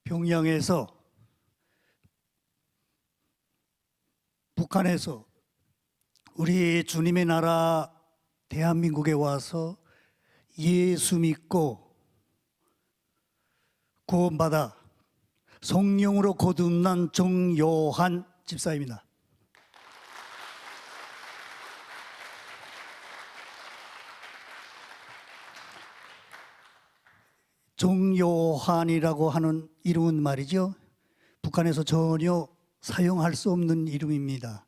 평양에서 북한에서 우리 주님의 나라 대한민국에 와서 예수 믿고 구원받아 성령으로 거듭난 정요한 집사입니다. 정요한이라고 하는 이름은 말이죠, 북한에서 전혀 사용할 수 없는 이름입니다.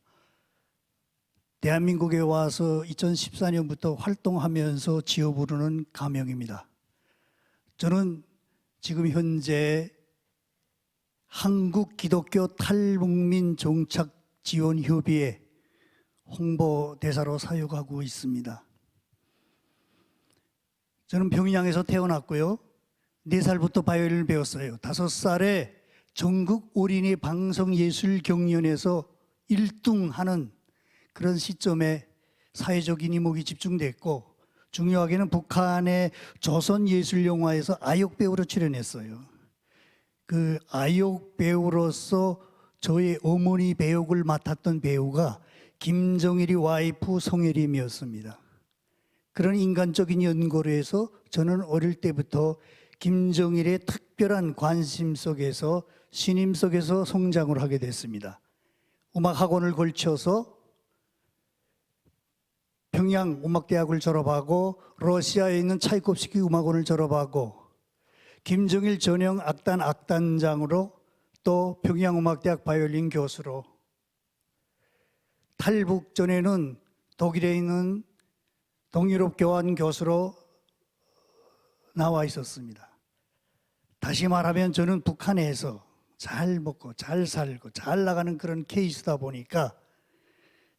대한민국에 와서 2014년부터 활동하면서 지어 부르는 가명입니다. 저는 지금 현재 한국기독교 탈북민 정착지원협의회 홍보대사로 사역하고 있습니다. 저는 평양에서 태어났고요. 4살부터 바이올린을 배웠어요. 5살에 전국 어린이 방송예술경연에서 1등하는 그런 시점에 사회적인 이목이 집중됐고, 중요하게는 북한의 조선예술영화에서 아역 배우로 출연했어요. 그 아역 배우로서 저의 어머니 배역을 맡았던 배우가 김정일이 와이프 송혜림이었습니다. 그런 인간적인 연고로 해서 저는 어릴 때부터 김정일의 특별한 관심 속에서 신임 속에서 성장을 하게 됐습니다. 음악학원을 걸쳐서 평양 음악대학을 졸업하고 러시아에 있는 차이콥스키 음악원을 졸업하고 김정일 전형 악단 악단장으로 또 평양음악대학 바이올린 교수로, 탈북 전에는 독일에 있는 동유럽 교환 교수로 나와 있었습니다. 다시 말하면 저는 북한에서 잘 먹고 잘 살고 잘 나가는 그런 케이스다 보니까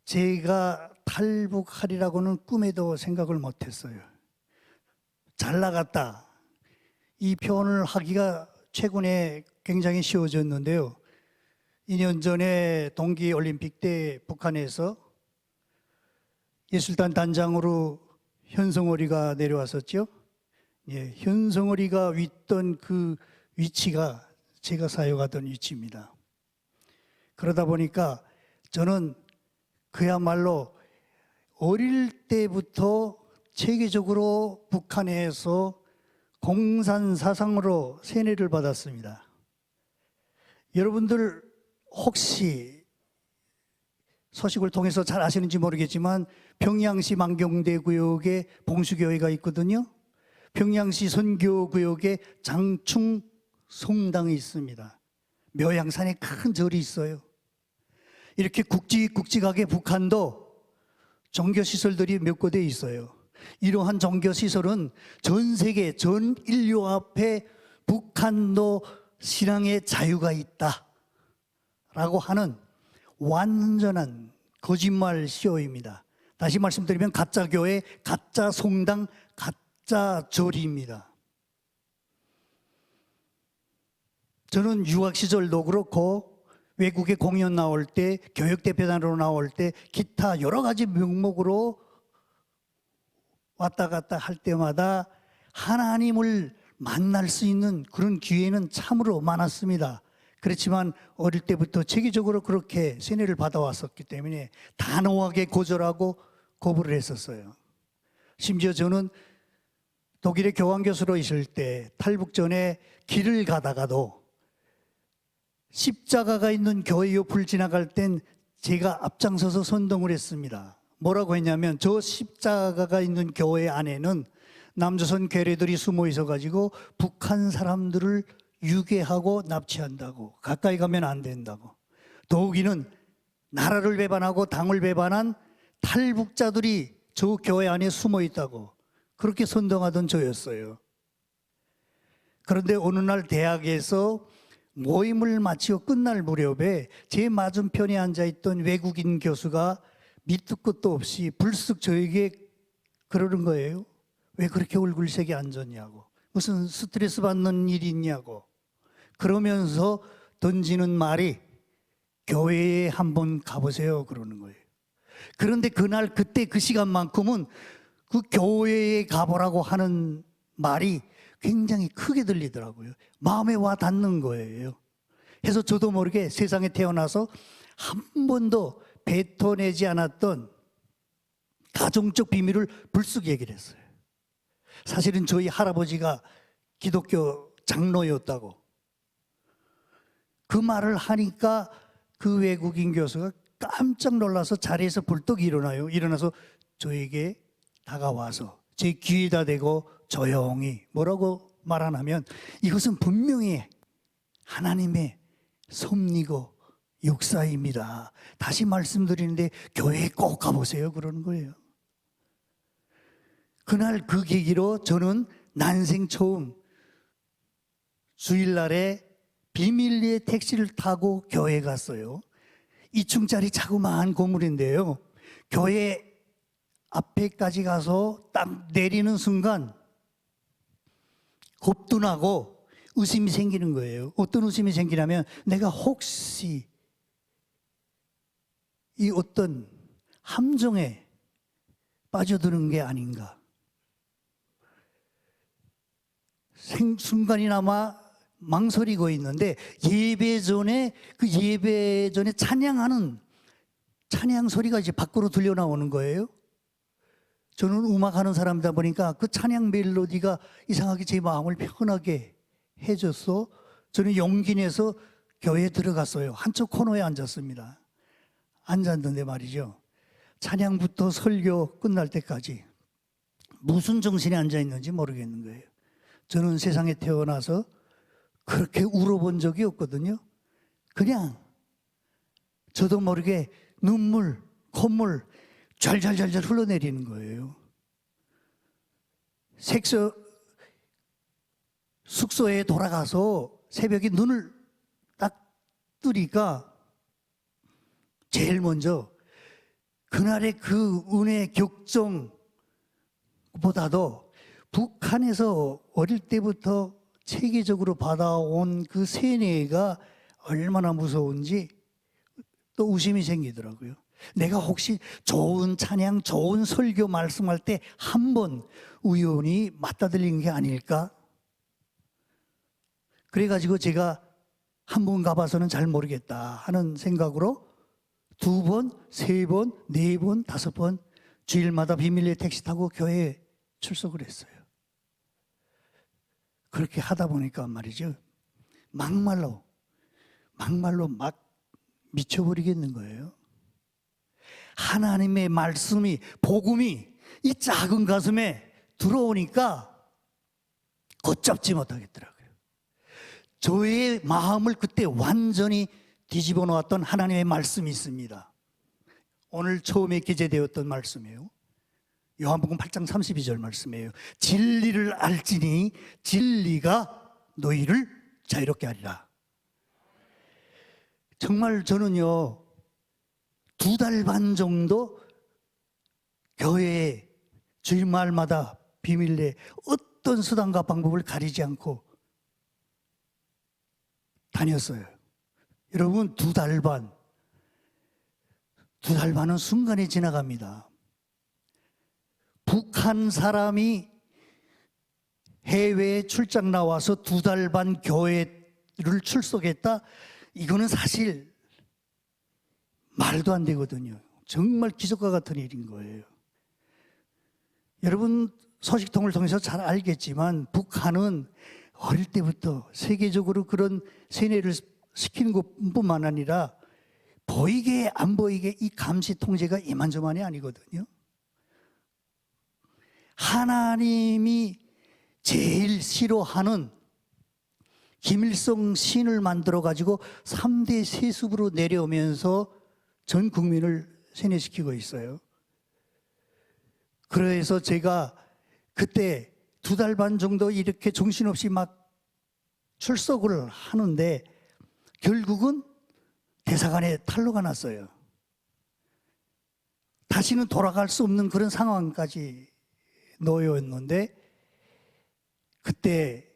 제가 탈북하리라고는 꿈에도 생각을 못했어요. 잘 나갔다, 이 표현을 하기가 최근에 굉장히 쉬워졌는데요. 2년 전에 동계올림픽 때 북한에서 예술단 단장으로 현성월이가 내려왔었죠. 예, 현성월이가 있던 그 위치가 제가 사역하던 위치입니다. 그러다 보니까 저는 그야말로 어릴 때부터 체계적으로 북한에서 공산 사상으로 세뇌를 받았습니다. 여러분들 혹시 소식을 통해서 잘 아시는지 모르겠지만 평양시 만경대구역에 봉수교회가 있거든요. 평양시 선교구역에 장충 성당이 있습니다. 묘양산에 큰 절이 있어요. 이렇게 굵직굵직하게 북한도 종교시설들이 몇 곳에 있어요. 이러한 종교시설은 전 세계, 전 인류 앞에 북한도 신앙의 자유가 있다 라고 하는 완전한 거짓말 쇼입니다. 다시 말씀드리면 가짜 교회, 가짜 성당, 가짜 절입니다. 저는 유학 시절도 그렇고 외국에 공연 나올 때, 교육대표단으로 나올 때 기타 여러 가지 명목으로 왔다 갔다 할 때마다 하나님을 만날 수 있는 그런 기회는 참으로 많았습니다. 그렇지만 어릴 때부터 체계적으로 그렇게 세뇌를 받아왔었기 때문에 단호하게 거절하고 거부를 했었어요. 심지어 저는 독일의 교환교수로 있을 때 탈북 전에 길을 가다가도 십자가가 있는 교회 옆을 지나갈 땐 제가 앞장서서 선동을 했습니다. 뭐라고 했냐면, 저 십자가가 있는 교회 안에는 남조선 괴뢰들이 숨어 있어가지고 북한 사람들을 유괴하고 납치한다고, 가까이 가면 안 된다고, 더욱이는 나라를 배반하고 당을 배반한 탈북자들이 저 교회 안에 숨어 있다고 그렇게 선동하던 저였어요. 그런데 어느 날 대학에서 모임을 마치고 끝날 무렵에 제 맞은편에 앉아있던 외국인 교수가 밑도 끝도 없이 불쑥 저에게 그러는 거예요. 왜 그렇게 얼굴색이 안 좋냐고, 무슨 스트레스 받는 일이 있냐고. 그러면서 던지는 말이 교회에 한번 가보세요 그러는 거예요. 그런데 그날 그때 그 시간만큼은 그 교회에 가보라고 하는 말이 굉장히 크게 들리더라고요. 마음에 와 닿는 거예요. 그래서 저도 모르게 세상에 태어나서 한 번도 뱉어내지 않았던 가정적 비밀을 불쑥 얘기를 했어요. 사실은 저희 할아버지가 기독교 장로였다고. 그 말을 하니까 그 외국인 교수가 깜짝 놀라서 자리에서 벌떡 일어나요. 일어나서 저에게 다가와서 제 귀에다 대고 조용히 뭐라고 말 안 하면 이것은 분명히 하나님의 섭리고 역사입니다. 다시 말씀드리는데 교회에 꼭 가보세요. 그러는 거예요. 그날 그 계기로 저는 난생 처음 주일날에 비밀리에 택시를 타고 교회에 갔어요. 2층짜리 자그마한 건물인데요. 교회 앞에까지 가서 딱 내리는 순간 겁도 나고 의심이 생기는 거예요. 어떤 의심이 생기냐면 내가 혹시 이 어떤 함정에 빠져드는 게 아닌가. 순간이나마 망설이고 있는데 예배 전에 찬양하는 찬양 소리가 이제 밖으로 들려 나오는 거예요. 저는 음악하는 사람이다 보니까 그 찬양 멜로디가 이상하게 제 마음을 편하게 해줘서 저는 용기 내서 교회에 들어갔어요. 한쪽 코너에 앉았습니다. 앉았는데 말이죠. 찬양부터 설교 끝날 때까지 무슨 정신에 앉아 있는지 모르겠는 거예요. 저는 세상에 태어나서 그렇게 울어본 적이 없거든요. 그냥 저도 모르게 눈물, 콧물 잘잘잘잘 흘러내리는 거예요. 숙소에 돌아가서 새벽에 눈을 딱 뜨니까 제일 먼저 그날의 그 은혜 격정보다도 북한에서 어릴 때부터 체계적으로 받아온 그 세뇌가 얼마나 무서운지 또 의심이 생기더라고요. 내가 혹시 좋은 찬양, 좋은 설교 말씀할 때 한 번 우연히 맞다 들린 게 아닐까? 그래가지고 제가 한 번 가봐서는 잘 모르겠다 하는 생각으로 2번, 3번, 4번, 5번 주일마다 비밀리에 택시 타고 교회에 출석을 했어요. 그렇게 하다 보니까 말이죠. 막말로 막 미쳐버리겠는 거예요. 하나님의 말씀이, 복음이 이 작은 가슴에 들어오니까 걷잡지 못하겠더라고요. 저의 마음을 그때 완전히 뒤집어 놓았던 하나님의 말씀이 있습니다. 오늘 처음에 기재되었던 말씀이에요. 요한복음 8장 32절 말씀이에요. 진리를 알지니 진리가 너희를 자유롭게 하리라. 정말 저는요 2달 반 정도 교회에 주일마다 비밀리에 어떤 수단과 방법을 가리지 않고 다녔어요. 여러분 2달 반은 순간에 지나갑니다. 북한 사람이 해외에 출장 나와서 2달 반 교회를 출석했다? 이거는 사실 말도 안 되거든요. 정말 기적과 같은 일인 거예요. 여러분 소식통을 통해서 잘 알겠지만 북한은 어릴 때부터 세계적으로 그런 세뇌를 시키는 것뿐만 아니라 보이게 안 보이게 이 감시 통제가 이만저만이 아니거든요. 하나님이 제일 싫어하는 김일성 신을 만들어 가지고 3대 세습으로 내려오면서 전 국민을 세뇌시키고 있어요. 그래서 제가 그때 2달 반 정도 이렇게 정신없이 막 출석을 하는데 결국은 대사관에 탈로가 났어요. 다시는 돌아갈 수 없는 그런 상황까지 놓였는데 그때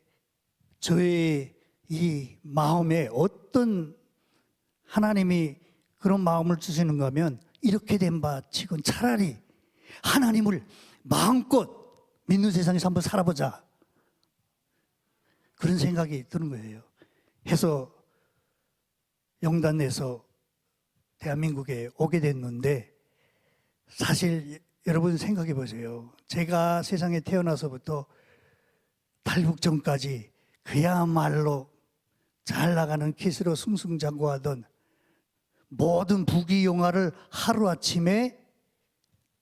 저의 이 마음에 어떤 하나님이 그런 마음을 주시는가 하면 이렇게 된 바 치곤 차라리 하나님을 마음껏 믿는 세상에서 한번 살아보자. 그런 생각이 드는 거예요. 해서 영단 내서 대한민국에 오게 됐는데, 사실 여러분 생각해 보세요. 제가 세상에 태어나서부터 탈북 전까지 그야말로 잘 나가는 키스로 승승장구하던 모든 부귀영화를 하루아침에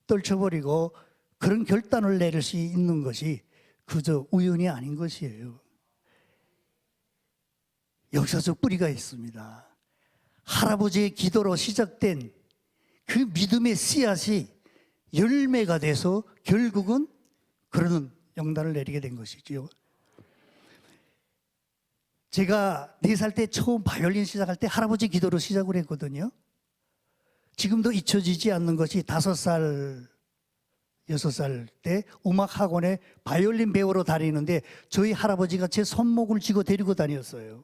떨쳐버리고 그런 결단을 내릴 수 있는 것이 그저 우연이 아닌 것이에요. 역사적 뿌리가 있습니다. 할아버지의 기도로 시작된 그 믿음의 씨앗이 열매가 돼서 결국은 그런 영단을 내리게 된 것이지요. 제가 4살 때 처음 바이올린 시작할 때 할아버지 기도로 시작을 했거든요. 지금도 잊혀지지 않는 것이 5살, 6살 때 음악학원에 바이올린 배우러 다니는데 저희 할아버지가 제 손목을 쥐고 데리고 다녔어요.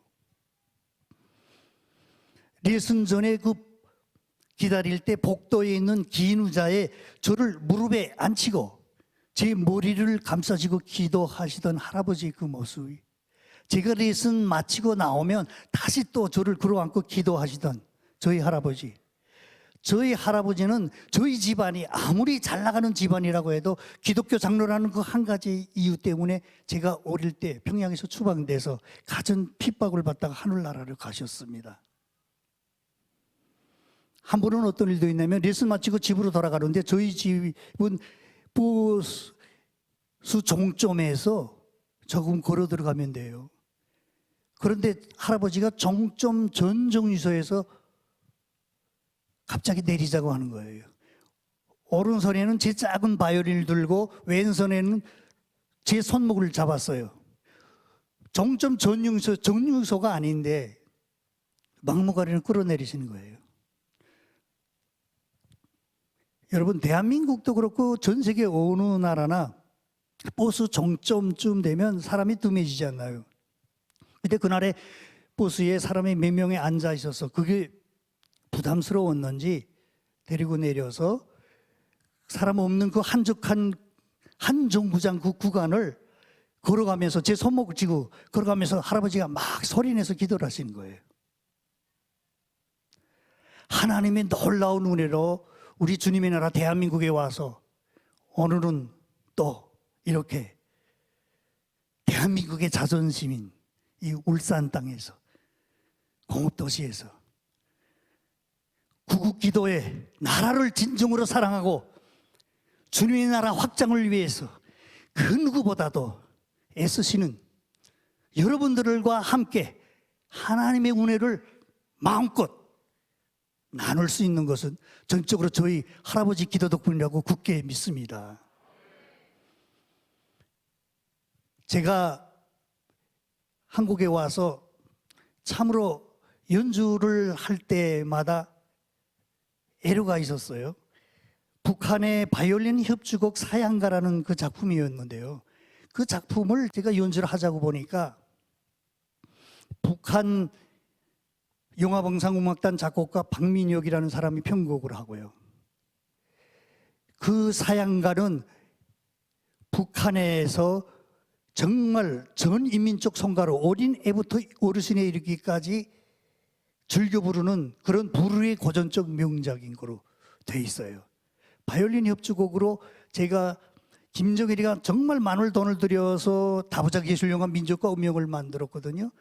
레슨 전에 그 기다릴 때 복도에 있는 긴 의자에 저를 무릎에 앉히고 제 머리를 감싸시고 기도하시던 할아버지 그 모습이, 제가 레슨 마치고 나오면 다시 또 저를 끌어안고 기도하시던 저희 할아버지. 저희 할아버지는 저희 집안이 아무리 잘 나가는 집안이라고 해도 기독교 장로라는 그 한 가지 이유 때문에 제가 어릴 때 평양에서 추방돼서 가진 핍박을 받다가 하늘나라를 가셨습니다. 한 번은 어떤 일도 있냐면 레슨 마치고 집으로 돌아가는데 저희 집은 버스 종점에서 조금 걸어 들어가면 돼요. 그런데 할아버지가 종점 전 정류소에서 갑자기 내리자고 하는 거예요. 오른손에는 제 작은 바이올린을 들고 왼손에는 제 손목을 잡았어요. 종점 정류소가 아닌데 막무가내로 끌어내리시는 거예요. 여러분, 대한민국도 그렇고 전 세계 어느 나라나 버스 종점쯤 되면 사람이 뜸해지지 않나요? 근데 그날에 버스에 사람이 몇 명이 앉아 있어서 그게 부담스러웠는지 데리고 내려서 사람 없는 그 한적한 한정구장 그 구간을 걸어가면서 제 손목을 쥐고 걸어가면서 할아버지가 막 소리내서 기도를 하시는 거예요. 하나님의 놀라운 은혜로 우리 주님의 나라 대한민국에 와서 오늘은 또 이렇게 대한민국의 자존심인 이 울산 땅에서 공업도시에서 구국기도에 나라를 진정으로 사랑하고 주님의 나라 확장을 위해서 그 누구보다도 애쓰시는 여러분들과 함께 하나님의 은혜를 마음껏 나눌 수 있는 것은 전적으로 저희 할아버지 기도 덕분이라고 굳게 믿습니다. 제가 한국에 와서 참으로 연주를 할 때마다 애로가 있었어요. 북한의 바이올린 협주곡 사양가라는 그 작품이었는데요. 그 작품을 제가 연주를 하자고 보니까 북한 영화봉상음악단 작곡가 박민혁이라는 사람이 편곡을 하고요. 그 사양가는 북한에서 정말 전 인민족 성가로 어린애부터 어르신에 이르기까지 즐겨 부르는 그런 불후의 고전적 명작인 거로 돼 있어요. 바이올린 협주곡으로 제가 김정일이가 정말 많은 돈을 들여서 다부작 예술영화 민족과 운명을 만들었거든요.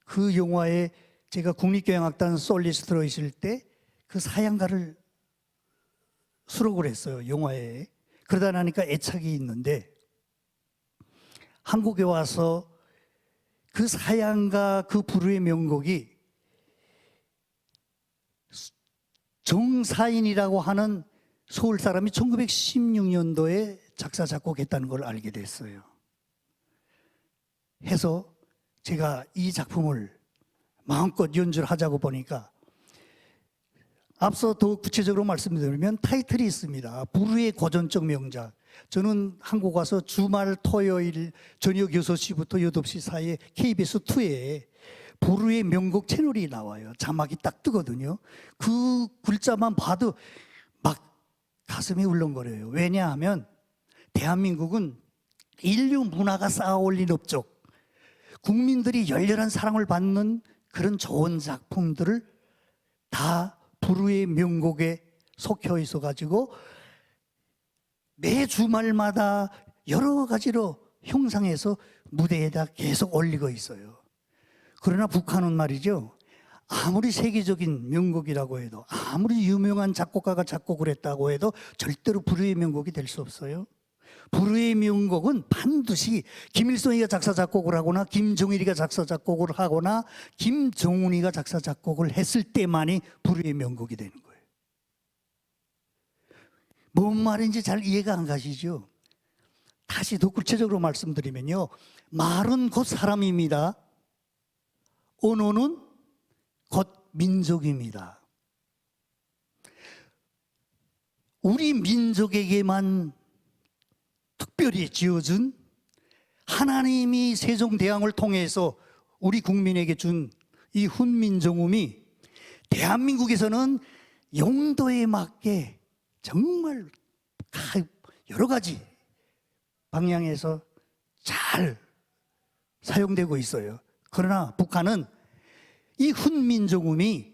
그 영화에 제가 국립교향악단 솔리스트로 있을 때 그 사양가를 수록을 했어요, 영화에. 그러다 나니까 애착이 있는데 한국에 와서 그 사양가 그 불후의 명곡이 정사인이라고 하는 서울 사람이 1916년도에 작사 작곡했다는 걸 알게 됐어요. 해서 제가 이 작품을 마음껏 연주를 하자고 보니까 앞서 더 구체적으로 말씀드리면 타이틀이 있습니다. 불후의 고전적 명작. 저는 한국 와서 주말 토요일 저녁 6시부터 8시 사이에 KBS2에 불후의 명곡 채널이 나와요. 자막이 딱 뜨거든요. 그 글자만 봐도 막 가슴이 울렁거려요. 왜냐하면 대한민국은 인류 문화가 쌓아 올린 업적, 국민들이 열렬한 사랑을 받는 그런 좋은 작품들을 다 불후의 명곡에 속혀 있어 가지고 매 주말마다 여러 가지로 형상해서 무대에다 계속 올리고 있어요. 그러나 북한은 말이죠, 아무리 세계적인 명곡이라고 해도, 아무리 유명한 작곡가가 작곡을 했다고 해도 절대로 불후의 명곡이 될 수 없어요. 불후의 명곡은 반드시 김일성이가 작사 작곡을 하거나 김정일이가 작사 작곡을 하거나 김정은이가 작사 작곡을 했을 때만이 불후의 명곡이 되는 거예요. 뭔 말인지 잘 이해가 안 가시죠? 다시 더 구체적으로 말씀드리면요, 말은 곧 사람입니다. 언어는 곧 민족입니다. 우리 민족에게만 특별히 지어준, 하나님이 세종대왕을 통해서 우리 국민에게 준 이 훈민정음이 대한민국에서는 용도에 맞게 정말 여러 가지 방향에서 잘 사용되고 있어요. 그러나 북한은 이 훈민정음이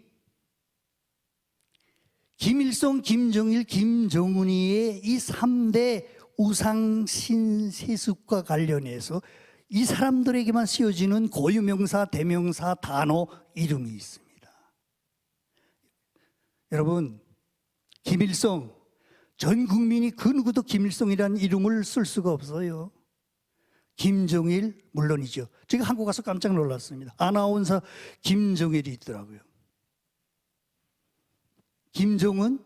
김일성, 김정일, 김정은이의 이 3대 우상 신세습과 관련해서 이 사람들에게만 쓰여지는 고유명사, 대명사, 단어, 이름이 있습니다. 여러분, 김일성, 전 국민이 그 누구도 김일성이라는 이름을 쓸 수가 없어요. 김정일 물론이죠. 제가 한국 가서 깜짝 놀랐습니다. 아나운서 김정일이 있더라고요. 김정은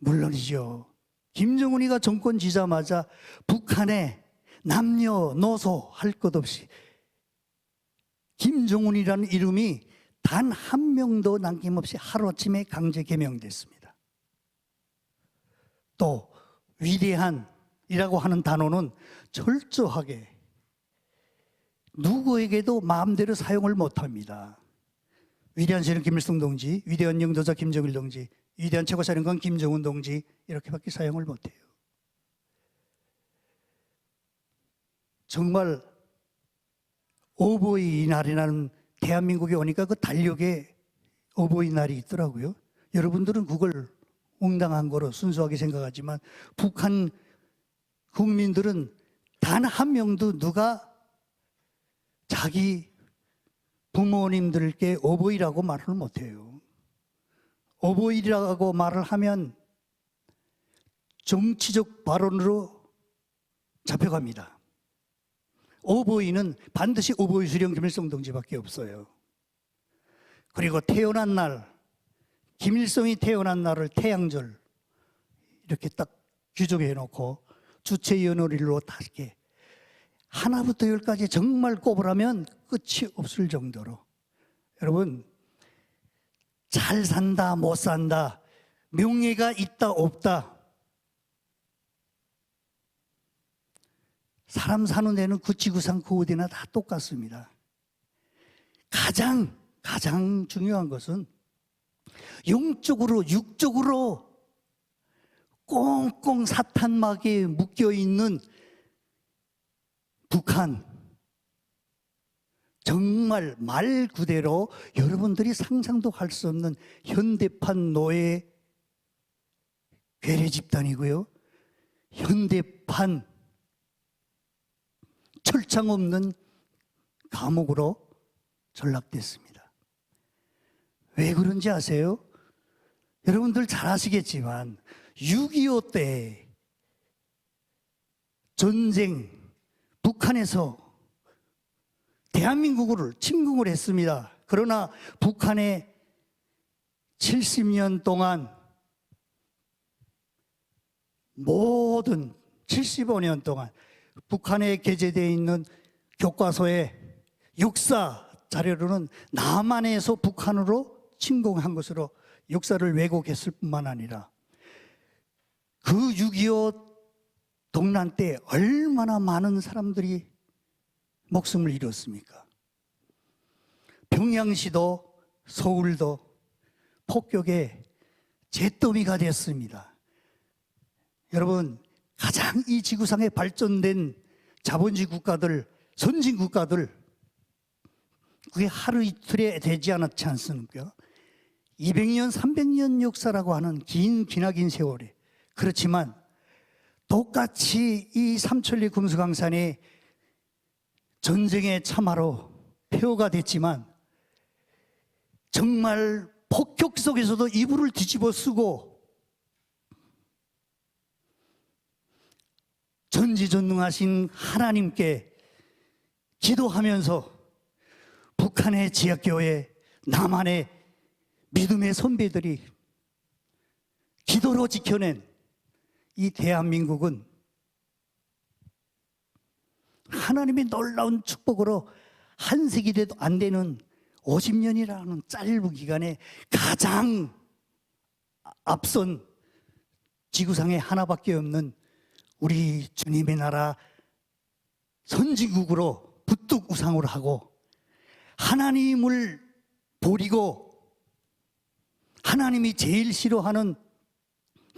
물론이죠. 김정은이가 정권 지자마자 북한에 남녀노소 할 것 없이 김정은이라는 이름이 단 한 명도 남김없이 하루아침에 강제 개명됐습니다. 또 위대한이라고 하는 단어는 철저하게 누구에게도 마음대로 사용을 못합니다. 위대한 시인 김일성 동지, 위대한 영도자 김정일 동지, 위대한 최고사령관 김정은 동지, 이렇게밖에 사용을 못해요. 정말 어버이날이라는 대한민국에 오니까 그 달력에 어버이날이 있더라고요. 여러분들은 그걸 웅당한 거로 순수하게 생각하지만 북한 국민들은 단 한 명도 누가 자기 부모님들께 어버이라고 말을 못해요. 어버이라고 말을 하면 정치적 발언으로 잡혀갑니다. 어버이는 반드시 어버이 수령 김일성 동지밖에 없어요. 그리고 태어난 날, 김일성이 태어난 날을 태양절 이렇게 딱 규정해 놓고 주체 연월일로 다 이렇게 하나부터 열까지 정말 꼽으라면 끝이 없을 정도로, 여러분, 잘 산다 못 산다, 명예가 있다 없다, 사람 사는 데는 그 지구상 그 어디나 다 똑같습니다. 가장 중요한 것은 영적으로 육적으로 꽁꽁 사탄막에 묶여있는 북한, 정말 말 그대로 여러분들이 상상도 할 수 없는 현대판 노예 괴뢰 집단이고요, 현대판 철창 없는 감옥으로 전락됐습니다. 왜 그런지 아세요? 여러분들 잘 아시겠지만 6.25 때 전쟁, 북한에서 대한민국을 침공을 했습니다. 그러나 북한에 70년 동안 모든 75년 동안 북한에 게재되어 있는 교과서의 역사 자료로는 남한에서 북한으로 침공한 것으로 역사를 왜곡했을 뿐만 아니라 그 6.25 동란 때 얼마나 많은 사람들이 목숨을 잃었습니까? 평양시도 서울도 폭격의 잿더미가 됐습니다. 여러분, 가장 이 지구상에 발전된 자본주의 국가들, 선진 국가들, 그게 하루 이틀에 되지 않았지 않습니까? 200년, 300년 역사라고 하는 기나긴 세월이. 그렇지만 똑같이 이 삼천리 금수강산이 전쟁의 참화로 폐허가 됐지만 정말 폭격 속에서도 이불을 뒤집어 쓰고 전지전능하신 하나님께 기도하면서 북한의 지역교회, 남한의 믿음의 선배들이 기도로 지켜낸 이 대한민국은 하나님의 놀라운 축복으로 한 세기 돼도 안 되는 50년이라는 짧은 기간에 가장 앞선 지구상에 하나밖에 없는 우리 주님의 나라 선진국으로 부뚝 우상을 하고 하나님을 버리고 하나님이 제일 싫어하는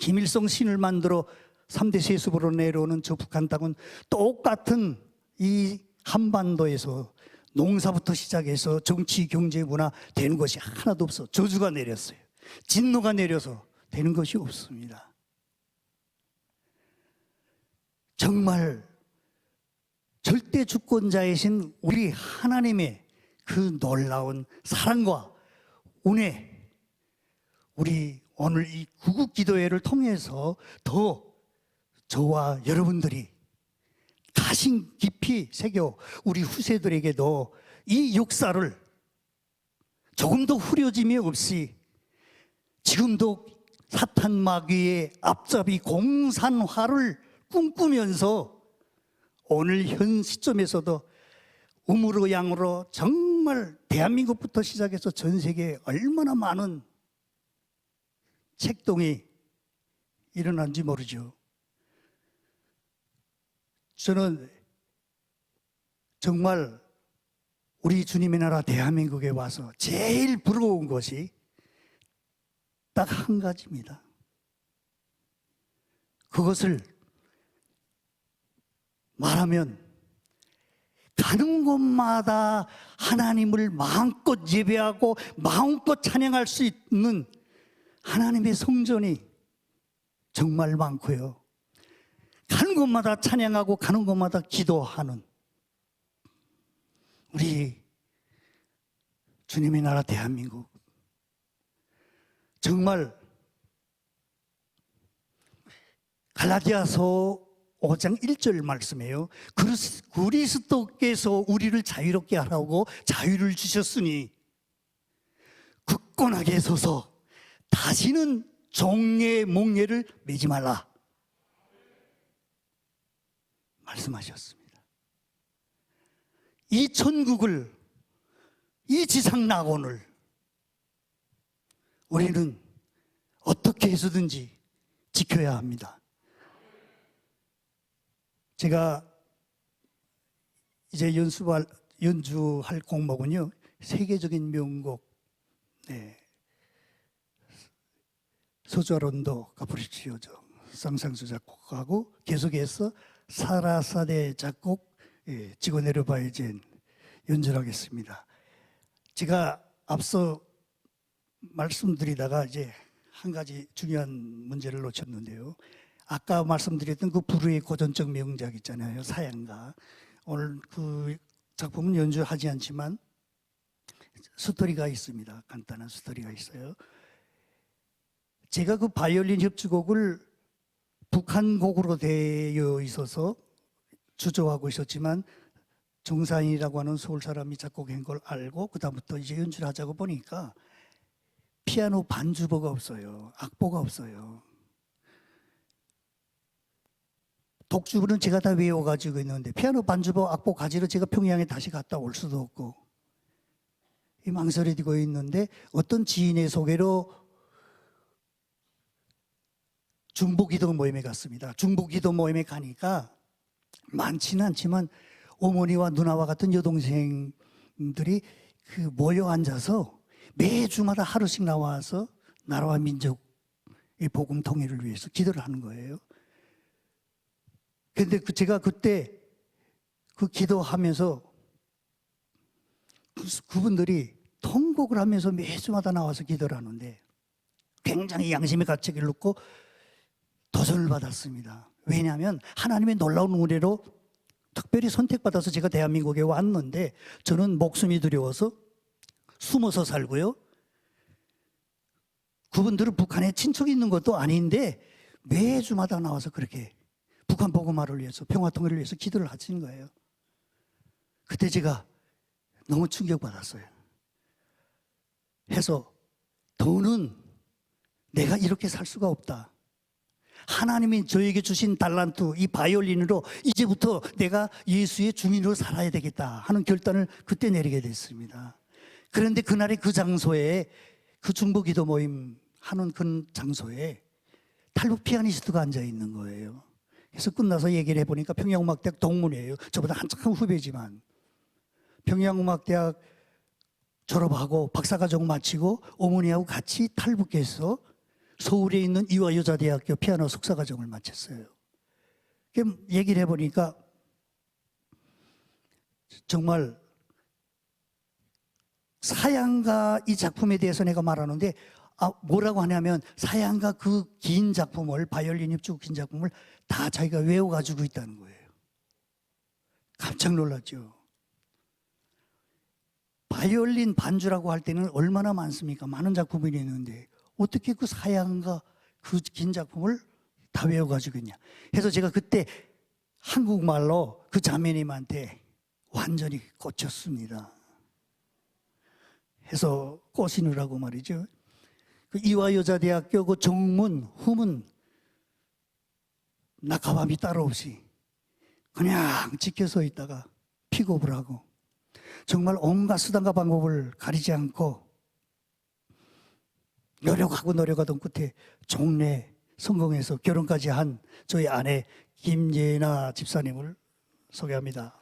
김일성 신을 만들어 3대 세습으로 내려오는 저 북한 땅은 똑같은 이 한반도에서 농사부터 시작해서 정치, 경제, 문화 되는 것이 하나도 없어. 저주가 내렸어요. 진노가 내려서 되는 것이 없습니다. 정말 절대 주권자이신 우리 하나님의 그 놀라운 사랑과 은혜, 우리 오늘 이 구국기도회를 통해서 더 저와 여러분들이 가슴 깊이 새겨 우리 후세들에게도 이 역사를 조금도 후려짐이 없이 지금도 사탄 마귀의 앞잡이 공산화를 꿈꾸면서 오늘 현 시점에서도 우물로 양으로 정말 대한민국부터 시작해서 전 세계에 얼마나 많은 책동이 일어난지 모르죠. 저는 정말 우리 주님의 나라 대한민국에 와서 제일 부러운 것이 딱 한 가지입니다. 그것을 말하면 가는 곳마다 하나님을 마음껏 예배하고 마음껏 찬양할 수 있는 하나님의 성전이 정말 많고요. 가는 곳마다 찬양하고 가는 곳마다 기도하는 우리 주님의 나라 대한민국, 정말 갈라디아서 5장 1절 말씀이에요. 그리스도께서 우리를 자유롭게 하라고 자유를 주셨으니 굳건하게 서서 다시는 종의 몽예를 매지 말라 말씀하셨습니다. 이 천국을, 이 지상 낙원을 우리는 어떻게 해서든지 지켜야 합니다. 제가 이제 연주할 곡목은요, 세계적인 명곡, 소자론도 카프리치오죠, 쌍상수 작곡하고 계속해서 사라사대 작곡, 지고내려봐야지 연주하겠습니다. 제가 앞서 말씀드리다가 이제 한 가지 중요한 문제를 놓쳤는데요. 아까 말씀드렸던 그 불후의 고전적 명작 있잖아요, 사양가. 오늘 그 작품은 연주하지 않지만 스토리가 있습니다. 간단한 스토리가 있어요. 제가 그 바이올린 협주곡을 북한곡으로 되어 있어서 주조하고 있었지만 정사인이라고 하는 서울 사람이 작곡한 걸 알고 그다음부터 이제 연주를 하자고 보니까 피아노 반주보가 없어요. 악보가 없어요. 독주부는 제가 다 외워가지고 있는데 피아노 반주보 악보 가지러 제가 평양에 다시 갔다 올 수도 없고 이 망설여지고 있는데 어떤 지인의 소개로 중보기도 모임에 갔습니다. 중보기도 모임에 가니까 많지는 않지만 어머니와 누나와 같은 여동생들이 그 모여 앉아서 매주마다 하루씩 나와서 나라와 민족의 복음 통일을 위해서 기도를 하는 거예요. 그런데 제가 그때 그 기도하면서 그분들이 통곡을 하면서 매주마다 나와서 기도를 하는데 굉장히 양심의 가책을 놓고 도전을 받았습니다. 왜냐하면 하나님의 놀라운 은혜로 특별히 선택받아서 제가 대한민국에 왔는데 저는 목숨이 두려워서 숨어서 살고요. 그분들은 북한에 친척이 있는 것도 아닌데 매주마다 나와서 그렇게 북한 복음화를 위해서 평화통일을 위해서 기도를 하시는 거예요. 그때 제가 너무 충격받았어요. 해서 더는 내가 이렇게 살 수가 없다. 하나님이 저에게 주신 달란트, 이 바이올린으로 이제부터 내가 예수의 주민으로 살아야 되겠다 하는 결단을 그때 내리게 됐습니다. 그런데 그날의 그 장소에, 그 중보기도 모임 하는 그 장소에 탈북 피아니스트가 앉아 있는 거예요. 그래서 끝나서 얘기를 해보니까 평양음악대학 동문이에요. 저보다 한참 후배지만. 평양음악대학 졸업하고 박사과정 마치고 어머니하고 같이 탈북해서 서울에 있는 이화여자대학교 피아노 석사과정을 마쳤어요. 얘기를 해보니까 정말 사양가 이 작품에 대해서 내가 말하는데 뭐라고 하냐면 사양가 그 긴 작품을, 바이올린 입주 긴 작품을 다 자기가 외워가지고 있다는 거예요. 깜짝 놀랐죠. 바이올린 반주라고 할 때는 얼마나 많습니까? 많은 작품이 있는데 어떻게 그 사양가 그 긴 작품을 다 외워가지고 있냐. 그래서 제가 그때 한국말로 그 자매님한테 완전히 꽂혔습니다. 해서 꼬시느라고 말이죠. 그 이화여자대학교 그 정문, 후문 낙하밤이 따로 없이 그냥 지켜서 있다가 픽업을 하고 정말 온갖 수단과 방법을 가리지 않고 노력하던 끝에 종례 성공해서 결혼까지 한 저희 아내 김예나 집사님을 소개합니다.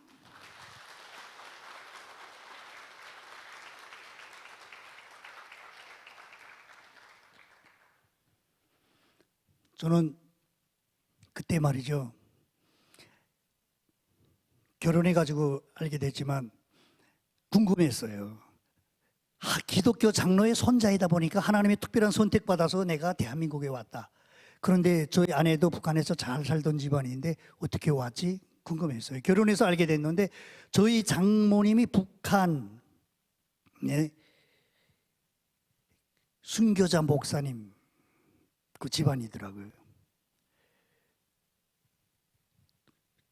저는 그때 말이죠. 결혼해가지고 알게 됐지만 궁금했어요. 기독교 장로의 손자이다 보니까 하나님의 특별한 선택받아서 내가 대한민국에 왔다. 그런데 저희 아내도 북한에서 잘 살던 집안인데 어떻게 왔지? 궁금했어요. 결혼해서 알게 됐는데 저희 장모님이 북한 순교자 목사님 그 집안이더라고요.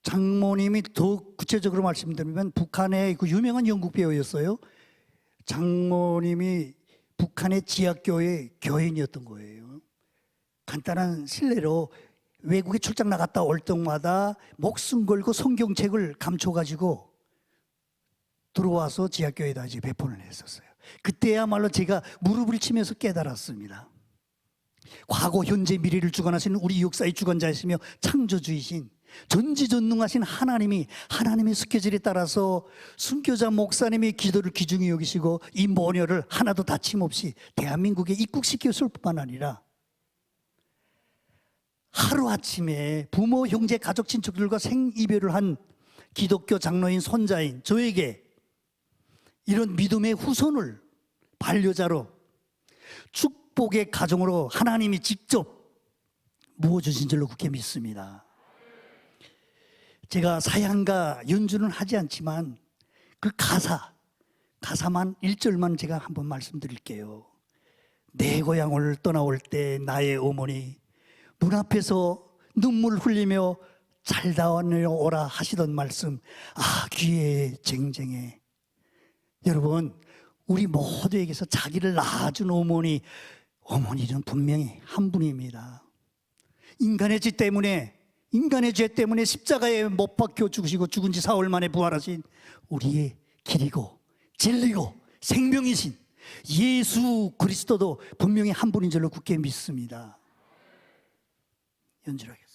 장모님이 더 구체적으로 말씀드리면 북한의 그 유명한 영국 배우였어요. 장모님이 북한의 지하교회 교인이었던 거예요. 간단한 실례로 외국에 출장 나갔다 올 때마다 목숨 걸고 성경책을 감춰가지고 들어와서 지하교회에다 이제 배포를 했었어요. 그때야말로 제가 무릎을 치면서 깨달았습니다. 과거, 현재, 미래를 주관하시는 우리 역사의 주관자이시며 창조주이신 전지전능하신 하나님이 하나님의 스케줄에 따라서 순교자 목사님의 기도를 귀중히 여기시고 이 모녀를 하나도 다침없이 대한민국에 입국시켰을 뿐만 아니라 하루아침에 부모, 형제, 가족, 친척들과 생이별을 한 기독교 장로인 손자인 저에게 이런 믿음의 후손을 반려자로 축복의 가정으로 하나님이 직접 부어주신 줄로 굳게 믿습니다. 제가 사양가 연주는 하지 않지만 그 가사만 1절만 제가 한번 말씀드릴게요. 내 고향을 떠나올 때 나의 어머니 문 앞에서 눈물 흘리며 잘 다녀오라 하시던 말씀, 귀에 쟁쟁해. 여러분, 우리 모두에게서 자기를 낳아준 어머니는 분명히 한 분입니다. 인간의 죄 때문에 십자가에 못 박혀 죽으시고 죽은 지 사흘 만에 부활하신 우리의 길이고 진리고 생명이신 예수 그리스도도 분명히 한 분인 줄로 굳게 믿습니다. 연주를 하겠습니다.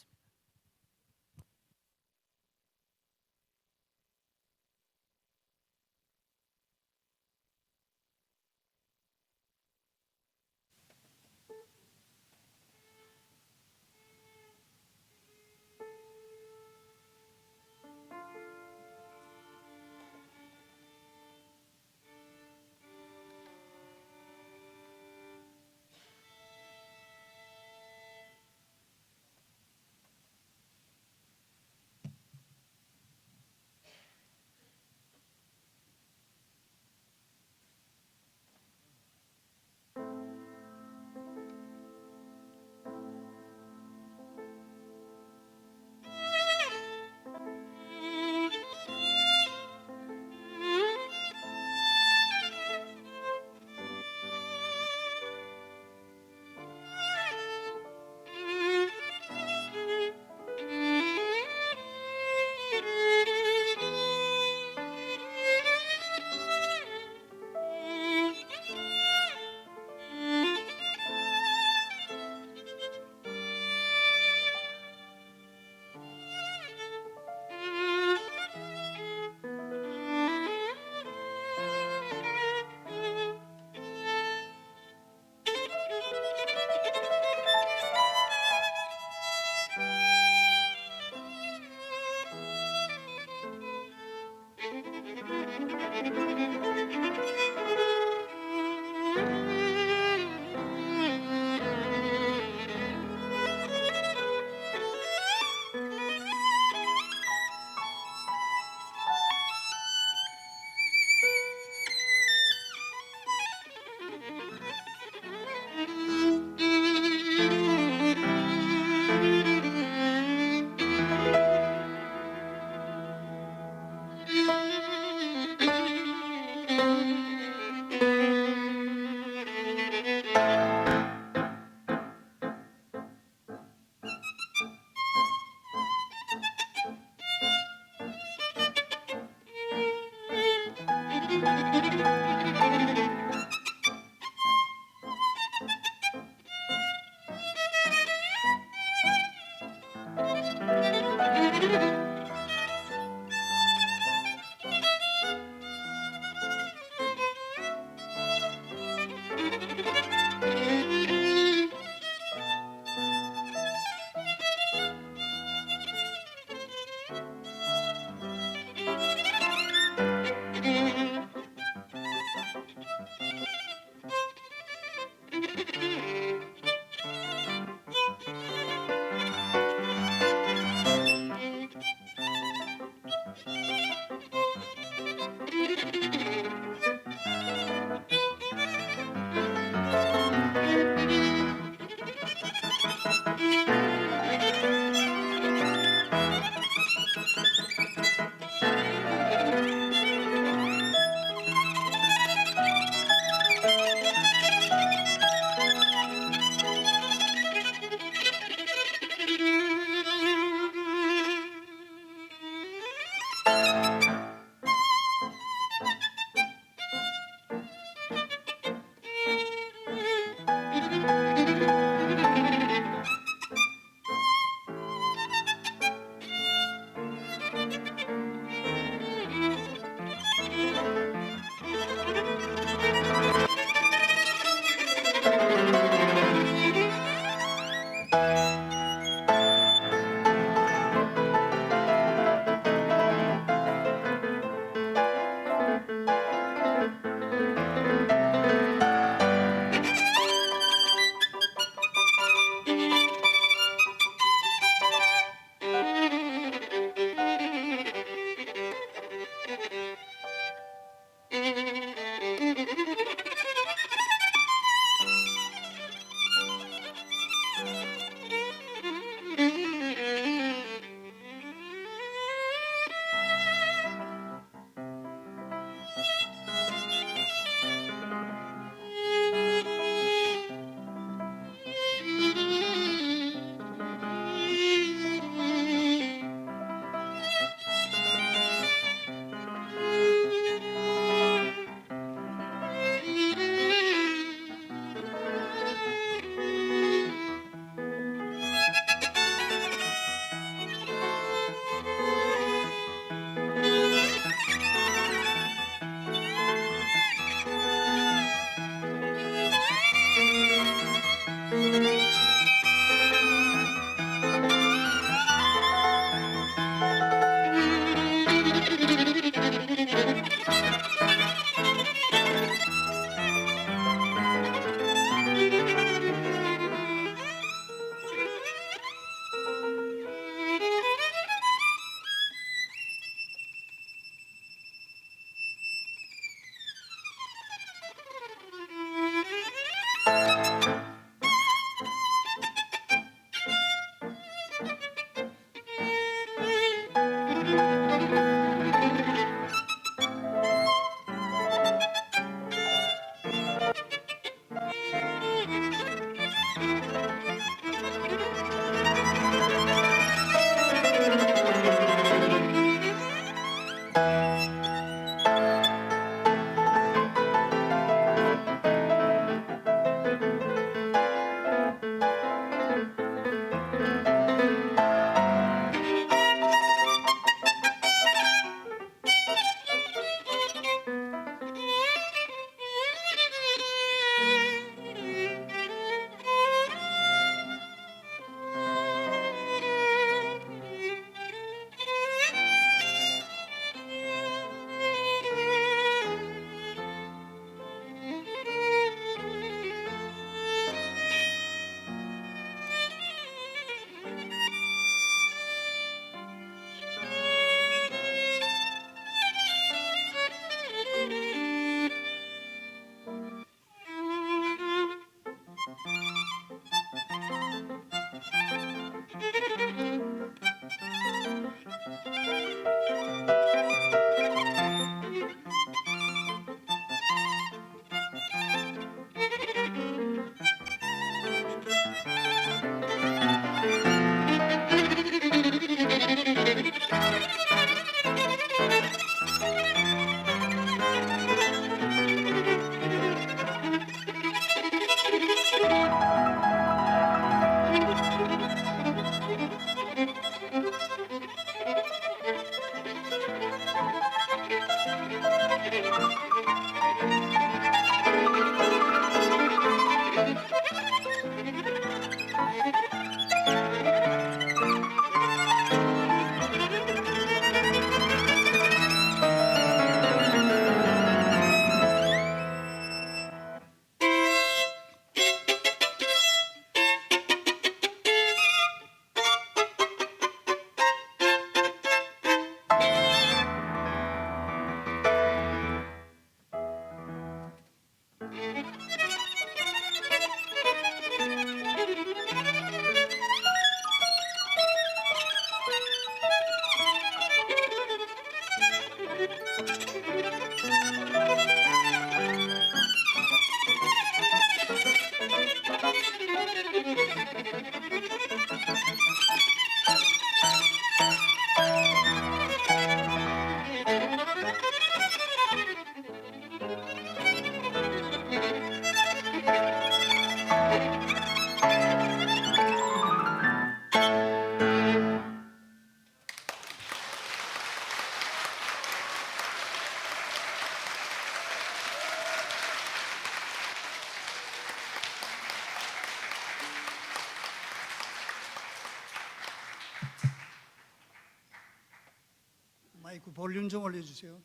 마이크 볼륨 좀 올려주세요.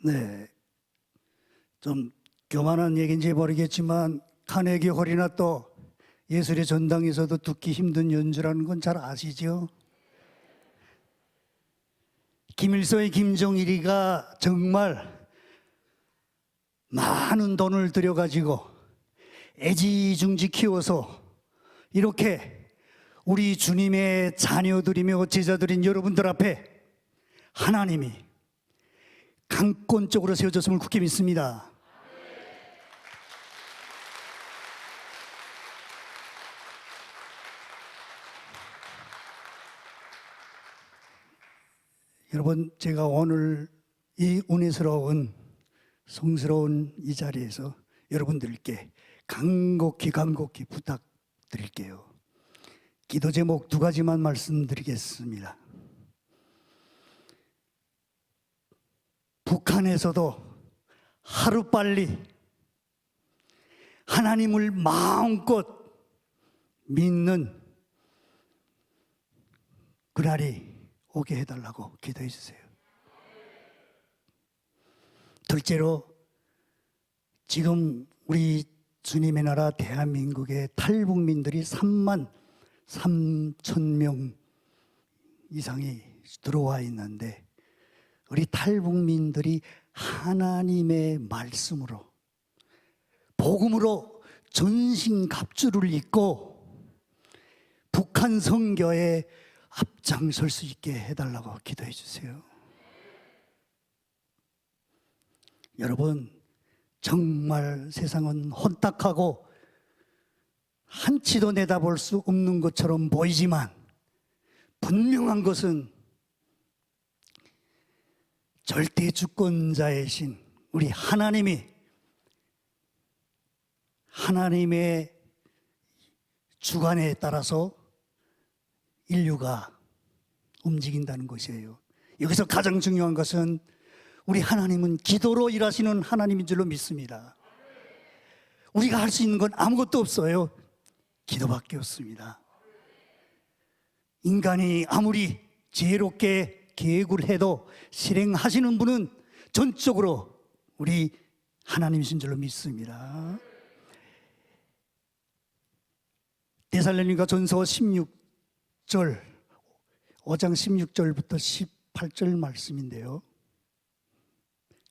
네, 좀 교만한 얘기인지 모르겠지만 카네기 홀이나 또 예술의 전당에서도 듣기 힘든 연주라는 건 잘 아시죠? 김일성의 김정일이가 정말 많은 돈을 들여가지고 애지중지 키워서 이렇게 우리 주님의 자녀들이며 제자들인 여러분들 앞에 하나님이 강권적으로 세워졌음을 굳게 믿습니다. 여러분, 제가 오늘 이 은혜스러운 성스러운 이 자리에서 여러분들께 간곡히 부탁드릴게요. 기도 제목 2가지만 말씀드리겠습니다. 북한에서도 하루빨리 하나님을 마음껏 믿는 그날이 오게 해달라고 기도해 주세요. 둘째로, 지금 우리 주님의 나라 대한민국의 탈북민들이 3만 3천 명 이상이 들어와 있는데, 우리 탈북민들이 하나님의 말씀으로 복음으로 전신갑주를 입고 북한 선교에 앞장설 수 있게 해달라고 기도해 주세요. 여러분, 정말 세상은 혼탁하고 한치도 내다볼 수 없는 것처럼 보이지만 분명한 것은 절대 주권자이신 우리 하나님의 주관에 따라서 인류가 움직인다는 것이에요. 여기서 가장 중요한 것은 우리 하나님은 기도로 일하시는 하나님인 줄로 믿습니다. 우리가 할 수 있는 건 아무것도 없어요. 기도밖에 없습니다. 인간이 아무리 지혜롭게 계획을 해도 실행하시는 분은 전적으로 우리 하나님이신 줄로 믿습니다. 데살로니가 전서 16절 5장 16절부터 18절 말씀인데요.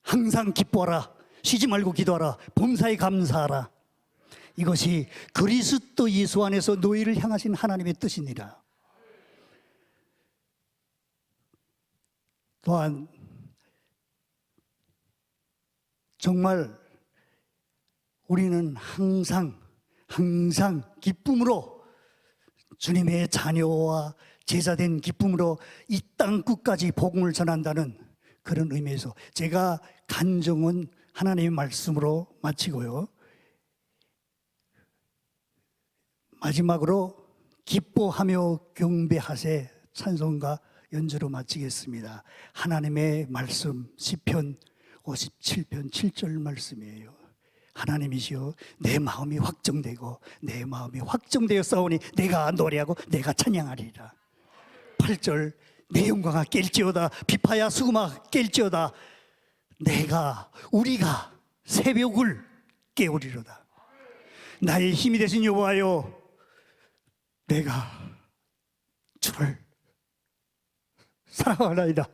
항상 기뻐하라, 쉬지 말고 기도하라, 범사에 감사하라. 이것이 그리스도 예수 안에서 너희를 향하신 하나님의 뜻이니라. 또한 정말 우리는 항상 기쁨으로 주님의 자녀와 제자된 기쁨으로 이 땅 끝까지 복음을 전한다는 그런 의미에서 제가 간증은 하나님의 말씀으로 마치고요. 마지막으로 기뻐하며 경배하세 찬송가 연주로 마치겠습니다. 하나님의 말씀 시편 57편 7절 말씀이에요. 하나님이시여, 내 마음이 확정되어 싸우니 내가 노래하고 내가 찬양하리라. 8절, 내 영광아 깰지어다, 비파야 수금아 깰지어다, 우리가 새벽을 깨우리로다. 나의 힘이 되신 여호와여, 내가 주를 사랑하나이다.